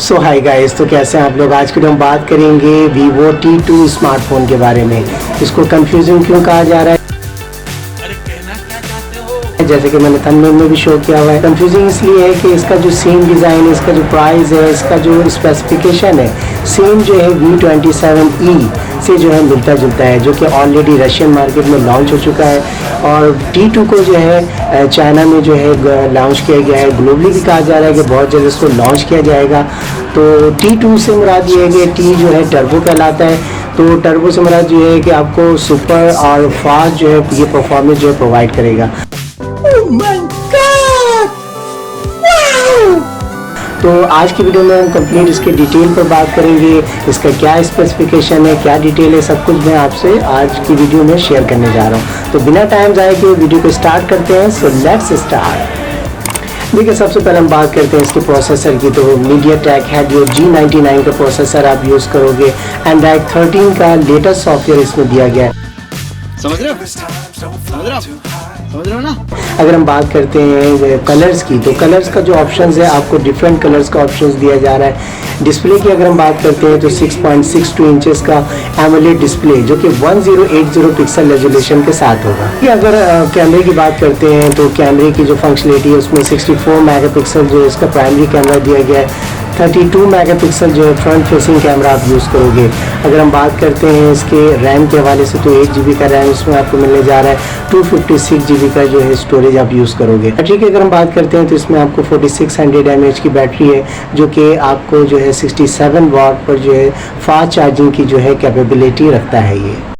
सो hi guys, तो कैसे हैं आप लोग। आज की हम बात करेंगे Vivo T2 स्मार्टफोन के बारे में। इसको कंफ्यूजिंग क्यों कहा जा रहा है, अरे कहना क्या चाहते हो? जैसे कि मैंने थंबनेल में भी शो किया हुआ है। कंफ्यूजिंग इसलिए है कि इसका जो सेम डिज़ाइन है, इसका जो प्राइस है, इसका जो स्पेसिफिकेशन है, सेम जो है V27e से जो है मिलता जुलता है, जो कि ऑलरेडी रशियन मार्केट में लॉन्च हो चुका है। और T2 को जो है चाइना में जो है लॉन्च किया गया है। ग्लोबली भी कहा जा रहा है कि बहुत जल्द इसको लॉन्च किया जाएगा। तो T2 से मुराद ये है कि T जो है टर्बो कहलाता है। तो टर्बो से मुराद ये है कि आपको सुपर और फास्ट जो है ये परफॉर्मेंस जो है प्रोवाइड करेगा। तो आज की वीडियो में हम कंप्लीट इसके डिटेल पर बात करेंगे। इसका क्या स्पेसिफिकेशन है, क्या डिटेल है, सब कुछ मैं आपसे आज की वीडियो में शेयर करने जा रहा हूँ। तो बिना टाइम जाए के वीडियो को स्टार्ट करते हैं। So let's start. देखिए, सबसे पहले हम बात करते हैं इसके प्रोसेसर की। तो MediaTek Helio G99 का प्रोसेसर आप यूज़ करोगे। एंड्रॉइड 13 का लेटेस्ट सॉफ्टवेयर इसमें दिया गया है। समझ रहे हो ना? अगर हम बात करते हैं कलर्स की, तो कलर्स का जो ऑप्शंस है, आपको डिफरेंट कलर्स का ऑप्शंस दिया जा रहा है। डिस्प्ले की अगर हम बात करते हैं तो 6.62 इंचेस का एमोलेड डिस्प्ले जो कि 1080 पिक्सल रेजोल्यूशन के साथ होगा। कि अगर कैमरे की बात करते हैं तो कैमरे की जो फंक्शनलिटी है उसमें 64 मेगापिक्सल जो है इसका प्राइमरी कैमरा दिया गया है। 32 मेगापिक्सल जो है फ्रंट फेसिंग कैमरा आप यूज़ करोगे। अगर हम बात करते हैं इसके रैम के हवाले से तो 8 GB का रैम इसमें आपको मिलने जा रहा है। 256 GB का जो है स्टोरेज आप यूज़ करोगे। बैटरी की अगर हम बात करते हैं तो इसमें आपको 4600 mAh की बैटरी है, जो कि आपको जो है 67 वाट पर जो है फास्ट चार्जिंग की जो है कैपेबिलिटी रखता है ये।